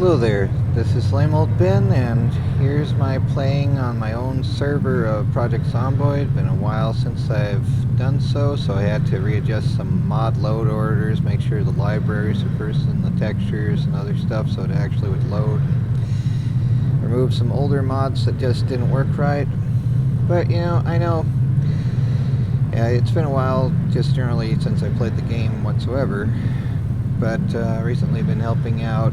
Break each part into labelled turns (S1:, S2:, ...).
S1: Hello there, this is Lame Old Ben, and here's my playing on my own server of Project Zomboid. It's been a while since I've done so, so I had to readjust some mod load orders, make sure the libraries are first and the textures and other stuff so it actually would load. Remove some older mods that just didn't work right. But, I know, yeah, it's been a while just generally since I played the game whatsoever. But recently been helping out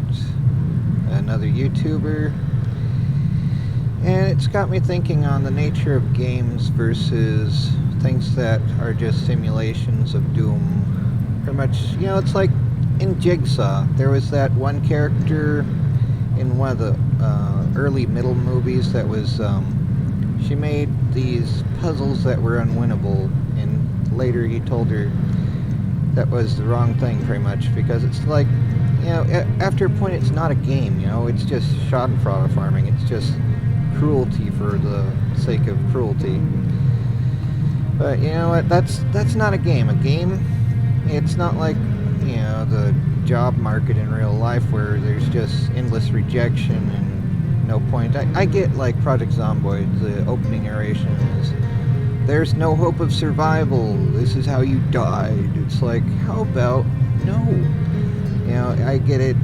S1: another YouTuber, and it's got me thinking on the nature of games versus things that are just simulations of doom. Pretty much, it's like in Jigsaw, there was that one character in one of the early middle movies that was, she made these puzzles that were unwinnable, and later he told her that was the wrong thing pretty much, because it's like, after a point it's not a game, it's just Schadenfraude farming. It's just cruelty for the sake of cruelty. But you know what, that's not a game. A game, it's not like, the job market in real life where there's just endless rejection and no point. I get like Project Zomboid, the opening narration is, "There's no hope of survival. This is how you died." It's like, how about no? I get it.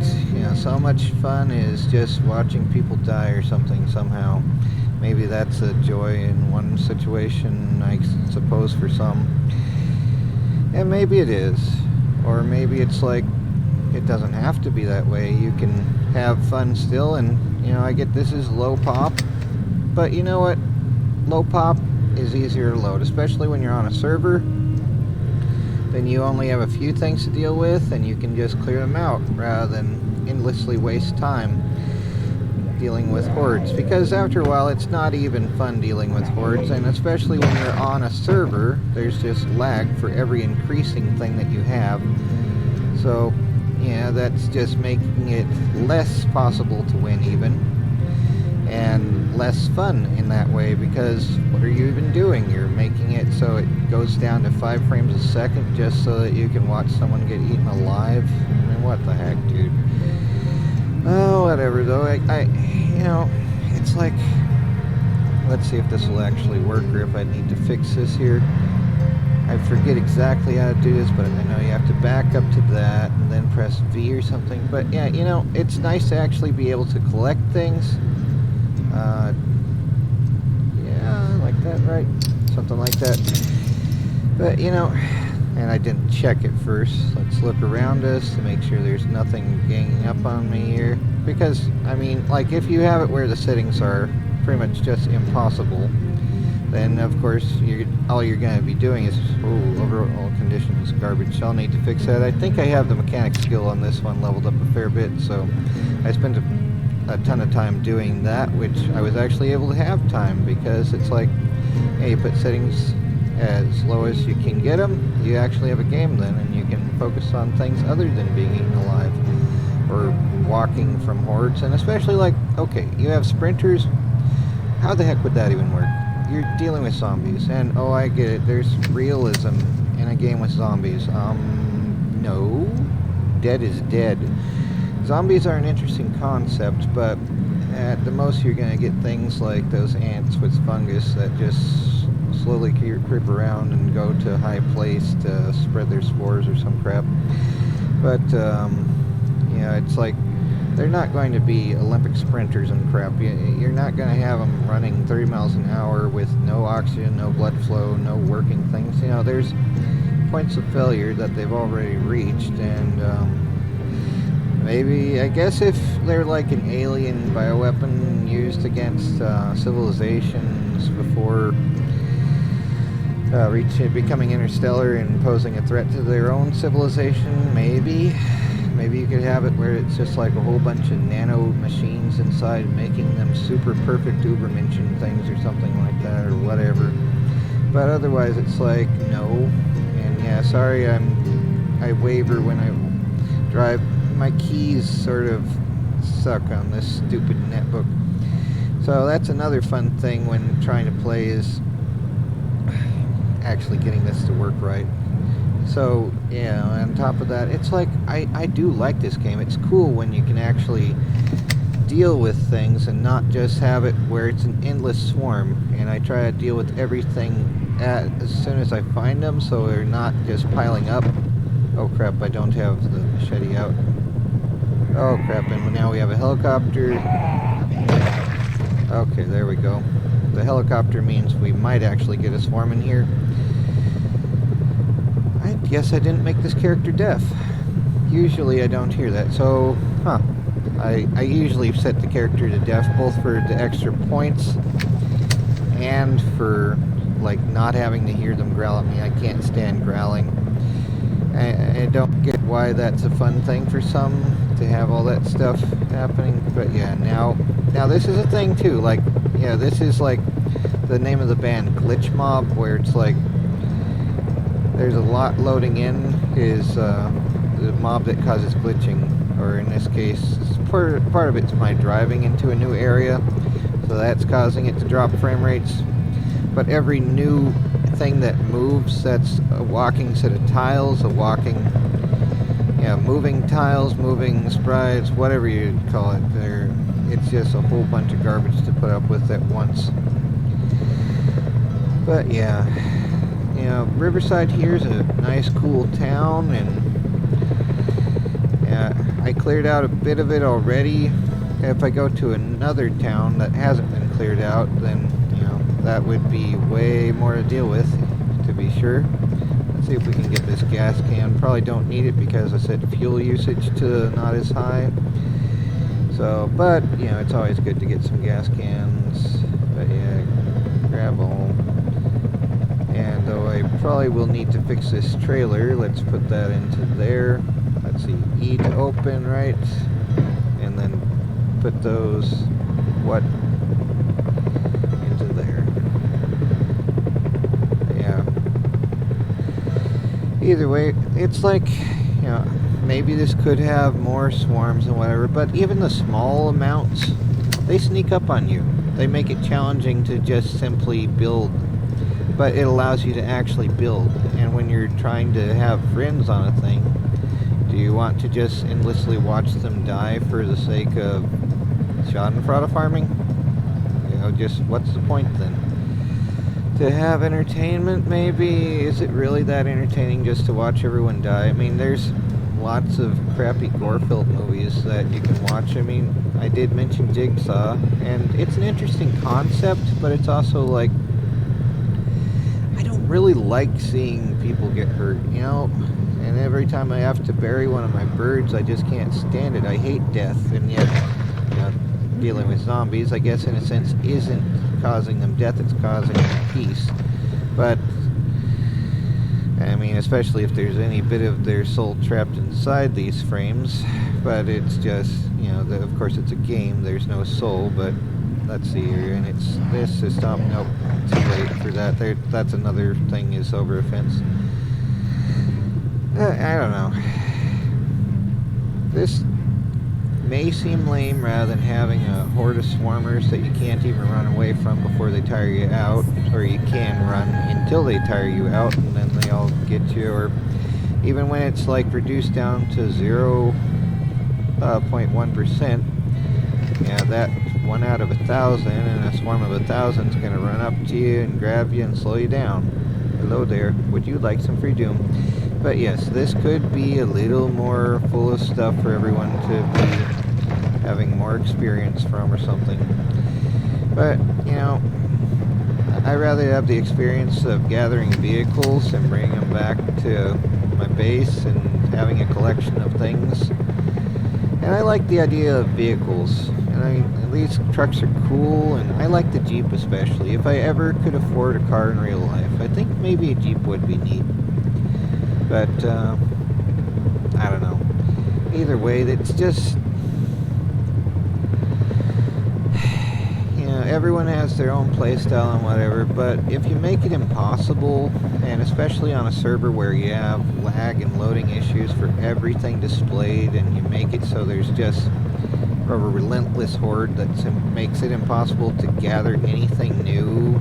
S1: So much fun is just watching people die or something somehow. Maybe that's a joy in one situation, I suppose, for some. And maybe it is. Or maybe it's like, it doesn't have to be that way. You can have fun still, and, I get this is low pop. But you know what? Low pop is easier to load, especially when you're on a server. Then you only have a few things to deal with, and you can just clear them out rather than endlessly waste time dealing with hordes. Because after a while, it's not even fun dealing with hordes, and especially when you're on a server, there's just lag for every increasing thing that you have. So, that's just making it less possible to win even, and less fun in that way, because what are you even doing? You're making it so it goes down to 5 frames a second just so that you can watch someone get eaten alive. I mean, what the heck, dude? Oh, whatever, though. It's like, let's see if this will actually work, or if I need to fix this here. I forget exactly how to do this, but I know you have to back up to that and then press V or something. But yeah, it's nice to actually be able to collect things. Yeah, like that, right? Something like that. But, and I didn't check it first. Let's look around us to make sure there's nothing ganging up on me here. Because, like, if you have it where the settings are pretty much just impossible, then, of course, all you're going to be doing is, overall conditions, garbage. I'll need to fix that. I think I have the mechanic skill on this one leveled up a fair bit, so I spent a ton of time doing that, which I was actually able to have time, because it's like, hey, you put settings as low as you can get them, you actually have a game then, and you can focus on things other than being eaten alive or walking from hordes. And especially, like, okay, you have sprinters, how the heck would that even work? You're dealing with zombies, and oh, I get it, there's realism in a game with zombies. No, dead is dead. Zombies are an interesting concept, but at the most you're going to get things like those ants with fungus that just slowly creep around and go to a high place to spread their spores or some crap. But, it's like, they're not going to be Olympic sprinters and crap. You're not going to have them running 30 miles an hour with no oxygen, no blood flow, no working things. There's points of failure that they've already reached, and, maybe, I guess if they're like an alien bioweapon used against civilizations before becoming interstellar and posing a threat to their own civilization, maybe you could have it where it's just like a whole bunch of nano machines inside making them super perfect Ubermenschen things or something like that, or whatever. But otherwise it's like, no. And yeah, sorry, I waver when I drive. My keys sort of suck on this stupid netbook. So that's another fun thing when trying to play, is actually getting this to work right. So, yeah, on top top of that, it's like, I do like this game. It's cool when you can actually deal with things and not just have it where it's an endless swarm. And I try to deal with everything as soon as I find them, so they're not just piling up. Oh crap, I don't have the machete out. Oh crap, and now we have a helicopter. Okay, there we go. The helicopter means we might actually get a swarm in here. I guess I didn't make this character deaf. Usually I don't hear that, so, huh. I usually set the character to deaf, both for the extra points and for, like, not having to hear them growl at me. I can't stand growling. I don't get why that's a fun thing for some, to have all that stuff happening, but yeah, now this is a thing too. Like, yeah, this is like the name of the band, Glitch Mob, where it's like there's a lot loading in is the mob that causes glitching, or in this case, part of it's my driving into a new area, so that's causing it to drop frame rates. But every new thing that moves, that's a walking set of tiles, moving tiles, moving sprites, whatever you call it. It's just a whole bunch of garbage to put up with at once. But yeah, Riverside here is a nice, cool town, and I cleared out a bit of it already. If I go to another town that hasn't been cleared out, then that would be way more to deal with, to be sure. Let's see if we can get this gas can. Probably don't need it because I set fuel usage to not as high. So, but, it's always good to get some gas cans. But yeah, gravel. And though I probably will need to fix this trailer, let's put that into there. Let's see, E to open, right? And then put those, into there. Yeah. Either way, it's like, maybe this could have more swarms and whatever, but even the small amounts, they sneak up on you. They make it challenging to just simply build, but it allows you to actually build. And when you're trying to have friends on a thing, do you want to just endlessly watch them die for the sake of Schadenfraude farming? Just what's the point then? To have entertainment, maybe? Is it really that entertaining just to watch everyone die? I mean, there's lots of crappy gore-filled movies that you can watch. I mean, I did mention Jigsaw, and it's an interesting concept, but it's also like, I don't really like seeing people get hurt, and every time I have to bury one of my birds, I just can't stand it. I hate death, and yet, dealing with zombies, I guess in a sense, isn't causing them death, it's causing them peace. But I mean, especially if there's any bit of their soul trapped inside these frames. But it's just, of course it's a game, there's no soul, but let's see here, and this is stop, nope, too late for that. That's another thing, is over a fence. I don't know. This may seem lame rather than having a horde of swarmers that you can't even run away from before they tire you out, or you can run until they tire you out and then they all get you, or even when it's like reduced down to 0.1%, that 1 out of 1,000, and a swarm of 1,000 is going to run up to you and grab you and slow you down. Hello there, would you like some free doom? But yes, this could be a little more full of stuff for everyone to be having more experience from or something. But, I'd rather have the experience of gathering vehicles and bringing them back to my base and having a collection of things. And I like the idea of vehicles. And these trucks are cool, and I like the Jeep especially. If I ever could afford a car in real life, I think maybe a Jeep would be neat. But, I don't know. Either way, it's just, everyone has their own playstyle and whatever, but if you make it impossible, and especially on a server where you have lag and loading issues for everything displayed, and you make it so there's just a relentless horde that makes it impossible to gather anything new,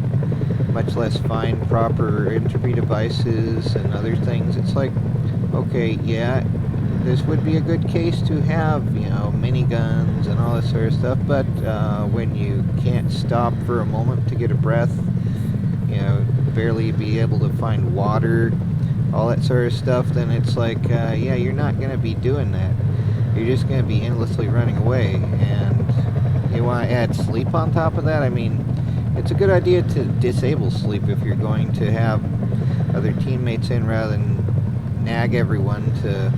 S1: much less find proper entropy devices and other things, it's like, okay, yeah, this would be a good case to have, you know, miniguns and all this sort of stuff, but when you can't stop for a moment to get a breath, you know, barely be able to find water, all that sort of stuff, then it's like, yeah, you're not going to be doing that. You're just going to be endlessly running away, and you want to add sleep on top of that? I mean, it's a good idea to disable sleep if you're going to have other teammates in rather than nag everyone to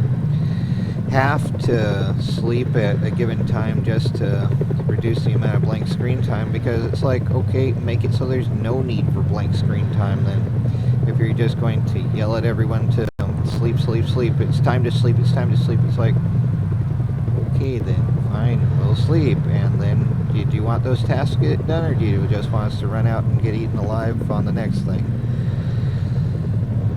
S1: have to sleep at a given time just to reduce the amount of blank screen time, because it's like, okay, make it so there's no need for blank screen time then. If you're just going to yell at everyone to sleep, sleep, sleep, it's time to sleep, it's time to sleep, it's like, okay then, fine, we'll sleep, and then do you want those tasks to get done, or do you just want us to run out and get eaten alive on the next thing?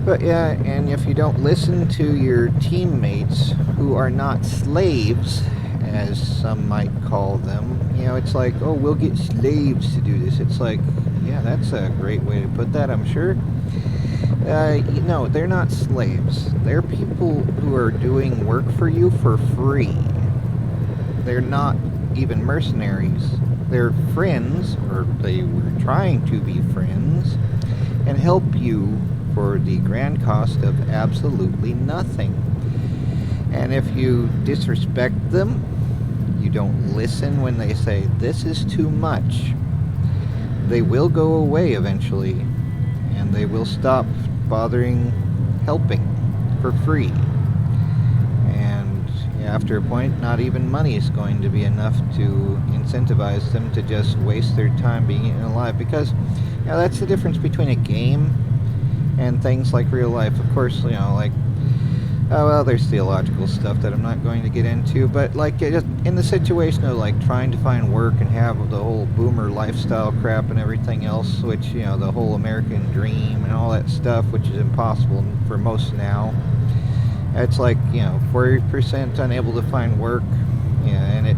S1: But yeah, and if you don't listen to your teammates, who are not slaves, as some might call them, you know, it's like, oh, we'll get slaves to do this. It's like, yeah, that's a great way to put that, I'm sure. You know, they're not slaves. They're people who are doing work for you for free. They're not even mercenaries. They're friends, or they were trying to be friends, and help you for the grand cost of absolutely nothing. And if you disrespect them, you don't listen when they say, this is too much, they will go away eventually, and they will stop bothering helping for free. And after a point, not even money is going to be enough to incentivize them to just waste their time being eaten alive, because, you know, that's the difference between a game and things like real life. Of course, you know, like, oh, well, there's theological stuff that I'm not going to get into, but like, just in the situation of like trying to find work and have the whole boomer lifestyle crap and everything else, which, you know, the whole American dream and all that stuff, which is impossible for most now. It's like, you know, 40% unable to find work, yeah, and it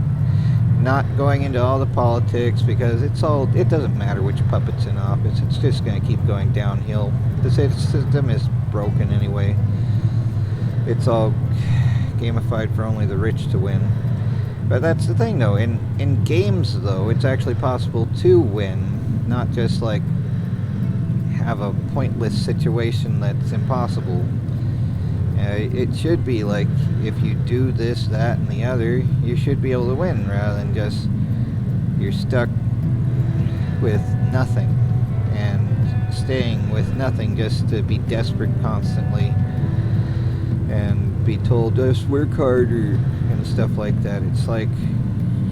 S1: not going into all the politics, because it doesn't matter which puppet's in office, it's just going to keep going downhill. The system is broken anyway. It's all gamified for only the rich to win. But that's the thing, though. In games, though, it's actually possible to win, not just like have a pointless situation that's impossible. It should be like, if you do this, that, and the other, you should be able to win, rather than just you're stuck with nothing and staying with nothing just to be desperate constantly and be told, just work harder and stuff like that. It's like,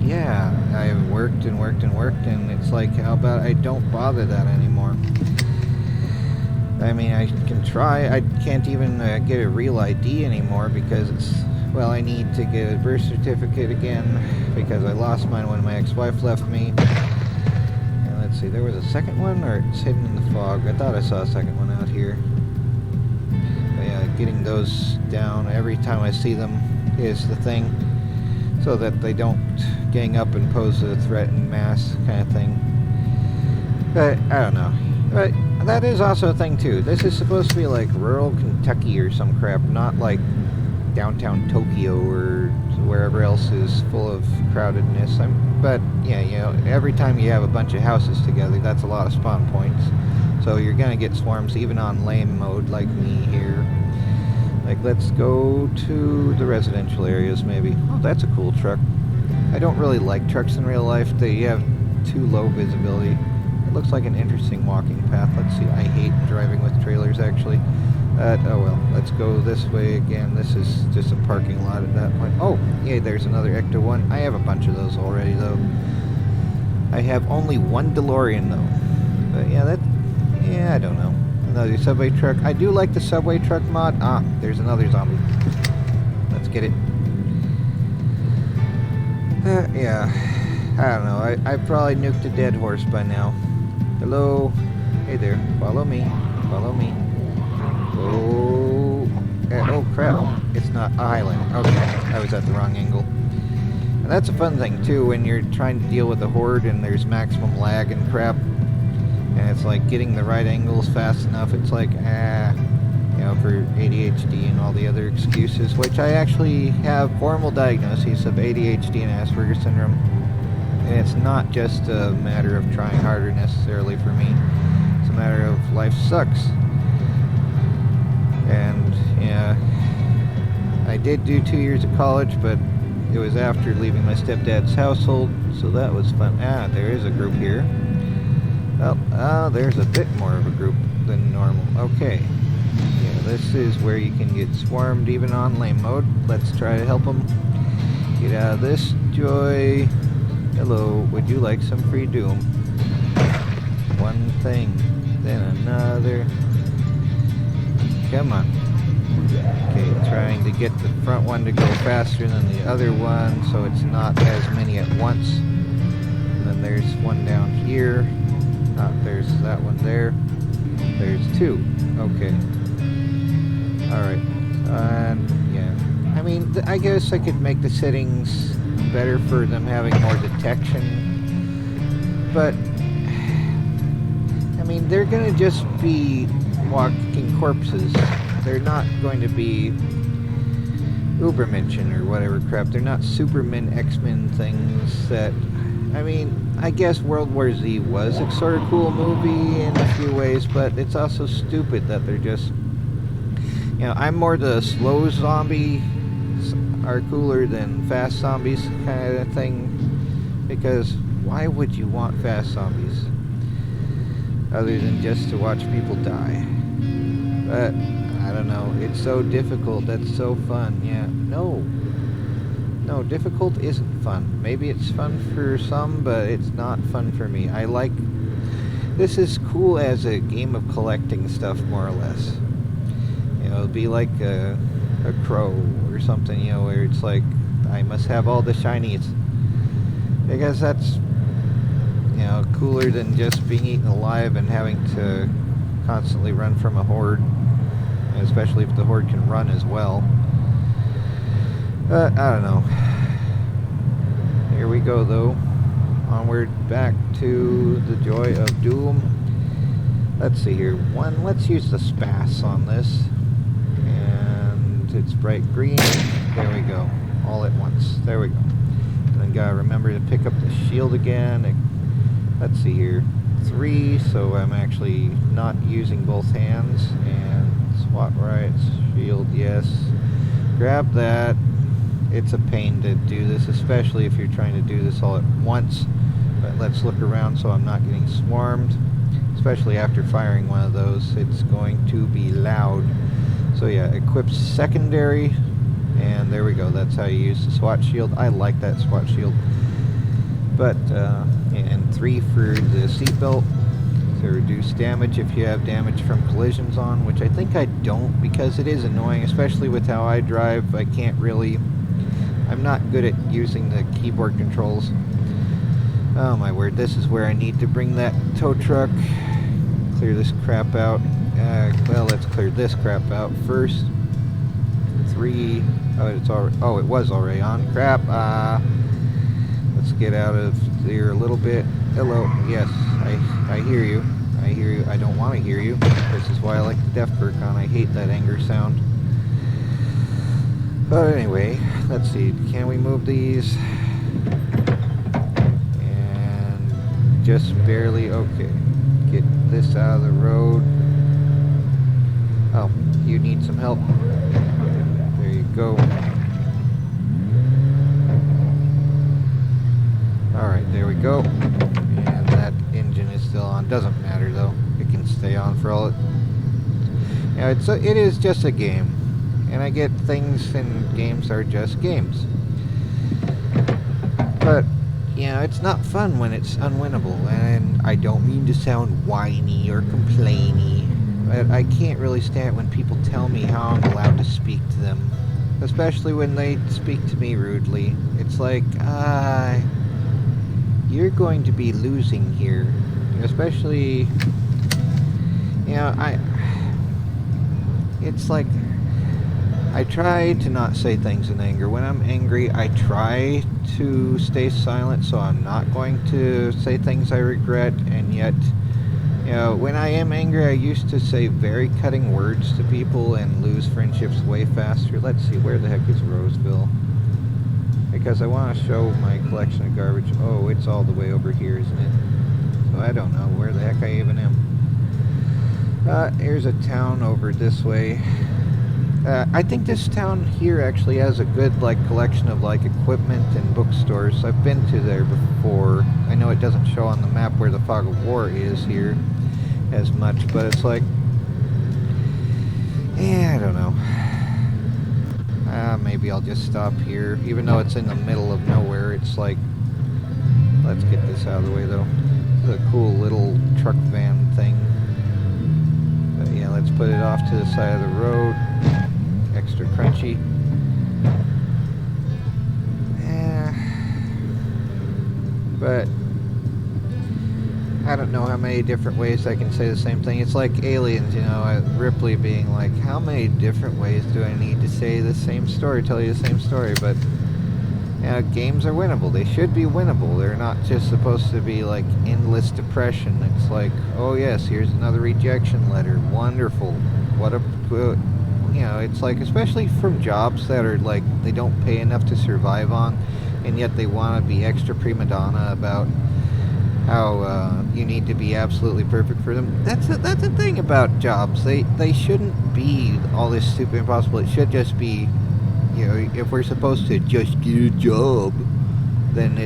S1: yeah, I've worked and worked and worked, and it's like, how about I don't bother that anymore? I mean, I can try. I can't even get a real ID anymore, because it's, well, I need to get a birth certificate again, because I lost mine when my ex-wife left me. And let's see, there was a second one, or it's hidden in the fog. I thought I saw a second one out here. But yeah, getting those down every time I see them is the thing, so that they don't gang up and pose a threat en masse kind of thing. But I don't know. But that is also a thing too. This is supposed to be like rural Kentucky or some crap, not like downtown Tokyo or wherever else is full of crowdedness. But yeah, you know, every time you have a bunch of houses together, that's a lot of spawn points. So you're gonna get swarms even on lame mode like me here. Like, let's go to the residential areas maybe. Oh, that's a cool truck. I don't really like trucks in real life. They have too low visibility. It looks like an interesting walking path. Let's see. I hate driving with trailers, actually. Oh well. Let's go this way again. This is just a parking lot at that point. Oh, yeah, there's another Ecto 1. I have a bunch of those already, though. I have only one DeLorean, though. But yeah, yeah, I don't know. Another subway truck. I do like the subway truck mod. Ah, there's another zombie. Let's get it. Yeah. I don't know. I probably nuked a dead horse by now. Hello? Hey there. Follow me. Follow me. Oh. Oh, crap. It's not a Highland. Okay. I was at the wrong angle. And that's a fun thing, too, when you're trying to deal with a horde and there's maximum lag and crap. And it's like getting the right angles fast enough. It's like, you know, for ADHD and all the other excuses, which I actually have formal diagnoses of ADHD and Asperger's syndrome. And it's not just a matter of trying harder necessarily for me. It's a matter of life sucks. And yeah, I did do 2 years of college, but it was after leaving my stepdad's household, so that was fun. Ah, there is a group here. Well, there's a bit more of a group than normal. Okay. Yeah, this is where you can get swarmed even on lame mode. Let's try to help them get out of this. Joy. Hello, would you like some free doom? One thing, then another. Come on. Okay, trying to get the front one to go faster than the other one, so it's not as many at once. And then there's one down here. There's that one there. There's two. Okay. Alright. Yeah. I mean, I guess I could make the settings better for them having more detection. But, I mean, they're gonna just be walking corpses. They're not going to be Ubermenschen or whatever crap. They're not Superman, X-Men things that... I mean, I guess World War Z was a sort of cool movie in a few ways, but it's also stupid that they're just... You know, I'm more the slow zombie are cooler than fast zombies kind of thing, because why would you want fast zombies other than just to watch people die? But I don't know, it's so difficult. That's so fun. Yeah, no, difficult isn't fun. Maybe it's fun for some, but it's not fun for me. I like, this is cool as a game of collecting stuff, more or less. You know, it'd be like a crow or something, you know, where it's like, I must have all the shinies. Because that's, you know, cooler than just being eaten alive and having to constantly run from a horde. Especially if the horde can run as well. But, I don't know. Here we go, though. Onward back to the joy of doom. Let's see here. Let's use the SPAS on this. And it's bright green. There we go. All at once. There we go. And then gotta remember to pick up the shield again. Let's see here. 3, so I'm actually not using both hands. And SWAT rights, shield, yes. Grab that. It's a pain to do this, especially if you're trying to do this all at once. But let's look around so I'm not getting swarmed. Especially after firing one of those, it's going to be loud. So yeah, equip secondary. And there we go, that's how you use the SWAT shield. I like that SWAT shield. But, and 3 for the seatbelt. To reduce damage if you have damage from collisions on, which I think I don't, because it is annoying, especially with how I drive. I can't really, I'm not good at using the keyboard controls. Oh my word, this is where I need to bring that tow truck, clear this crap out. Well, let's clear this crap out first. 3, it was already on. Crap, let's get out of there a little bit. Hello, yes, I hear you. I hear you. I don't want to hear you. This is why I like the Death Perk on. I hate that anger sound. But anyway, let's see. Can we move these? And just barely. Okay. Get this out of the road. Oh, you need some help. There you go. Alright, there we go. And that engine is still on. Doesn't matter though. It can stay on for all it... Yeah, it is just a game. And I get things in games are just games. But, you know, it's not fun when it's unwinnable. And I don't mean to sound whiny or complainy. But I can't really stand it when people tell me how I'm allowed to speak to them. Especially when they speak to me rudely. It's like, you're going to be losing here. Especially, you know, it's like, I try to not say things in anger. When I'm angry, I try to stay silent, so I'm not going to say things I regret, and yet, You know, when I am angry, I used to say very cutting words to people and lose friendships way faster. Let's see, where the heck is Roseville? Because I want to show my collection of garbage. Oh, it's all the way over here, isn't it? So I don't know where the heck I even am. Here's a town over this way. I think this town here actually has a good collection of equipment and bookstores. I've been to there before. I know it doesn't show on the map where the Fog of War is here as much, but it's yeah, I don't know. Maybe I'll just stop here, even though it's in the middle of nowhere. It's let's get this out of the way though. It's a cool little truck van thing. But yeah, let's put it off to the side of the road. Extra crunchy. But I don't know how many different ways I can say the same thing. It's like Aliens, you know, Ripley being like, how many different ways do I need to say the same story, tell you the same story? But yeah, games are winnable. They should be winnable. They're not just supposed to be endless depression. It's oh yes, here's another rejection letter. Wonderful. What a good, you know, it's especially from jobs that are they don't pay enough to survive on, and yet they want to be extra prima donna about how you need to be absolutely perfect for them. That's the thing about jobs. They shouldn't be all this stupid impossible. It should just be, you know, if we're supposed to just get a job, then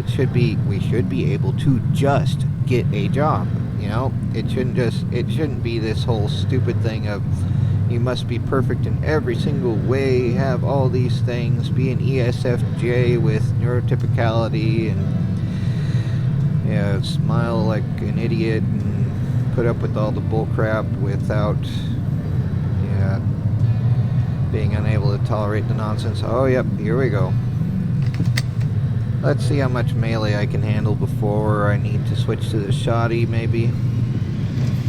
S1: we should be able to just get a job. You know, it shouldn't be this whole stupid thing of you must be perfect in every single way, have all these things, be an ESFJ with neurotypicality, and yeah, smile like an idiot and put up with all the bull crap without being unable to tolerate the nonsense. Oh yep, here we go. Let's see how much melee I can handle before I need to switch to the shoddy maybe.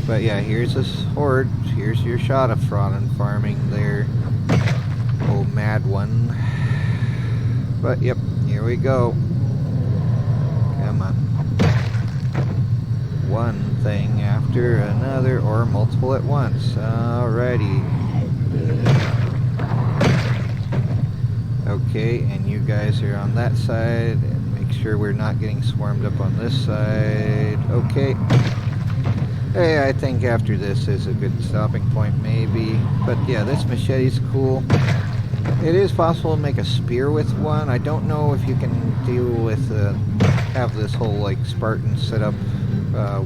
S1: But yeah, here's this horde. Here's your Schadenfraude farming there. Oh, mad one. But yep, here we go. Come on. One thing after another, or multiple at once. Alrighty. Okay, and you guys are on that side. And make sure we're not getting swarmed up on this side. Okay. Hey, I think after this is a good stopping point, maybe. But yeah, this machete's cool. It is possible to make a spear with one. I don't know if you can deal with, have this whole, Spartan setup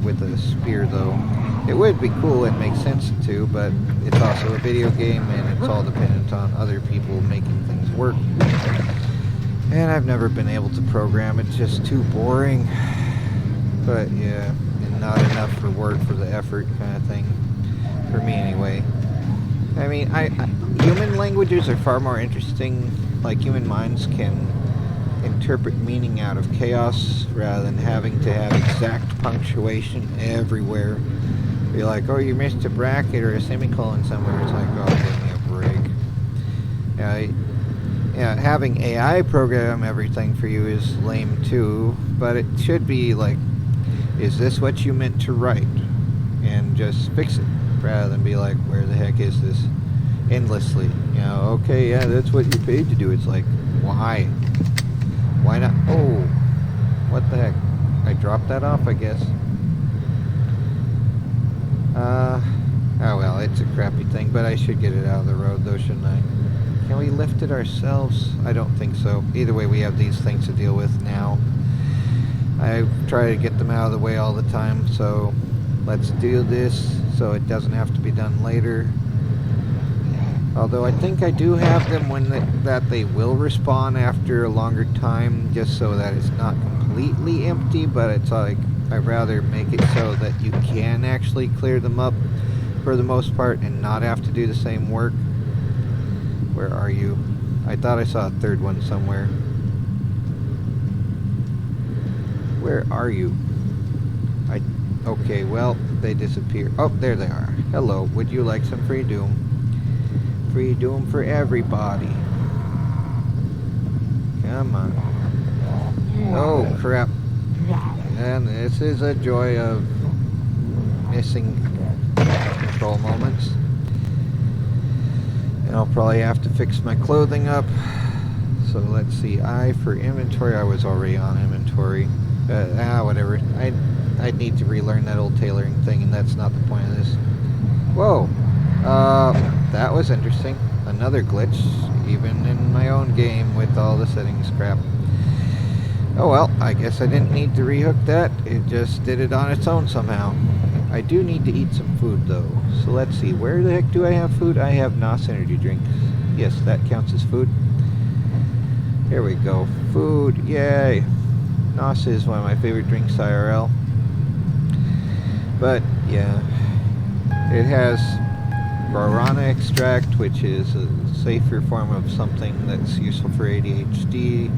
S1: with a spear, though. It would be cool, it makes sense to, but it's also a video game, and it's all dependent on other people making things work. And I've never been able to program, it's just too boring. But yeah. Not enough reward for the effort kind of thing, for me anyway. I mean, human languages are far more interesting. Human minds can interpret meaning out of chaos rather than having to have exact punctuation everywhere. Be like, oh, you missed a bracket or a semicolon somewhere. It's like, oh, give me a break. Yeah, having AI program everything for you is lame too, but it should be is this what you meant to write? And just fix it, rather than be like, where the heck is this? Endlessly. You know, okay, yeah, that's what you paid to do. It's why? Why not? Oh, what the heck? I dropped that off, I guess. Oh well, it's a crappy thing, but I should get it out of the road though, shouldn't I? Can we lift it ourselves? I don't think so. Either way, we have these things to deal with now. I try to get them out of the way all the time, so let's do this so it doesn't have to be done later. Although I think I do have them that they will respawn after a longer time, just so that it's not completely empty, but it's I'd rather make it so that you can actually clear them up for the most part and not have to do the same work. Where are you? I thought I saw a third one somewhere. Where are you? Okay, well, they disappear. Oh, there they are. Hello, would you like some free doom? Free doom for everybody. Come on. Oh, crap. And this is a joy of missing control moments. And I'll probably have to fix my clothing up. So let's see, I for inventory, I was already on inventory. Whatever. I'd need to relearn that old tailoring thing, and that's not the point of this. Whoa! That was interesting. Another glitch, even in my own game with all the settings crap. Oh well, I guess I didn't need to rehook that. It just did it on its own somehow. I do need to eat some food though. So let's see, where the heck do I have food? I have NOS energy drinks. Yes, that counts as food. Here we go. Food, yay! NOS is one of my favorite drinks IRL. But yeah, it has guarana extract, which is a safer form of something that's useful for ADHD.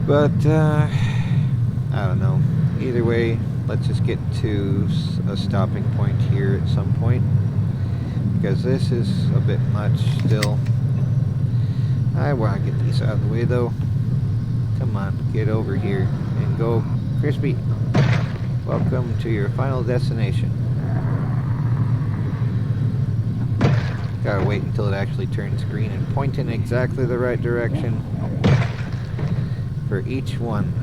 S1: But I don't know. Either way, let's just get to a stopping point here at some point, because this is a bit much still. I want to get these out of the way though. Come on, get over here and go. Crispy, welcome to your final destination. Gotta wait until it actually turns green and point in exactly the right direction for each one.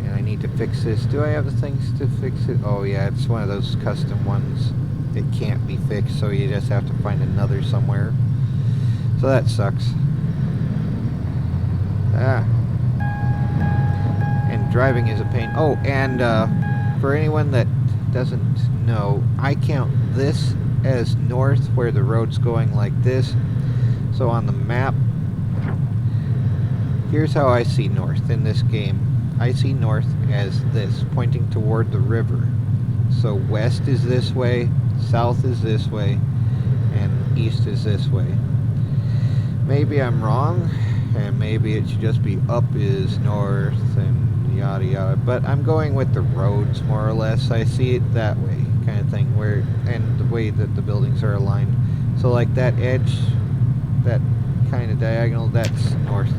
S1: And I need to fix this. Do I have the things to fix it? Oh yeah, it's one of those custom ones. It can't be fixed, so you just have to find another somewhere. So that sucks. And driving is a pain. Oh, and for anyone that doesn't know, I count this as north where the road's going like this. So on the map, here's how I see north in this game. I see north as this, pointing toward the river. So west is this way, south is this way, and east is this way. Maybe I'm wrong, and maybe it should just be up is north and yada yada, but I'm going with the roads more or less. I see it that way, kind of thing, where, and the way that the buildings are aligned. So like that edge, that kind of diagonal, that's north.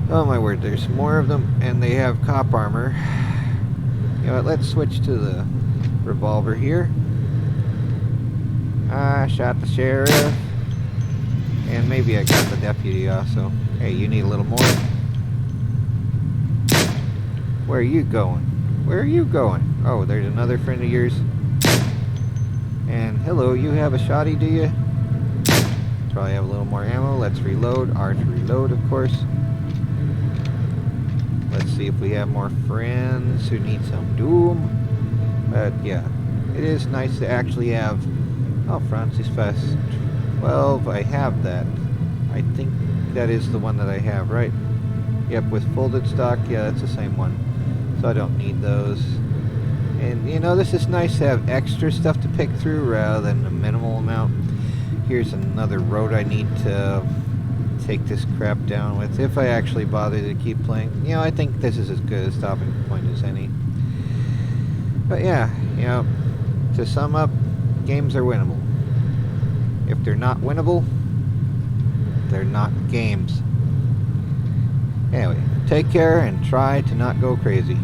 S1: Oh my word, there's more of them, and they have cop armor. You know what, let's switch to the revolver here. I shot the sheriff. And maybe I got the deputy also. Hey, you need a little more? Where are you going? Where are you going? Oh, there's another friend of yours. And hello, you have a shotty, do you? Probably have a little more ammo. Let's reload. R to reload, of course. Let's see if we have more friends who need some doom. But yeah, it is nice to actually have... Oh, Francis Fest 12, I have that. I think that is the one that I have, right? Yep, with folded stock, yeah, that's the same one. So I don't need those. And you know, this is nice to have extra stuff to pick through rather than a minimal amount. Here's another road I need to take this crap down with, if I actually bother to keep playing. You know, I think this is as good a stopping point as any. But yeah, you know, to sum up, games are winnable. If they're not winnable, they're not games. Anyway, take care and try to not go crazy.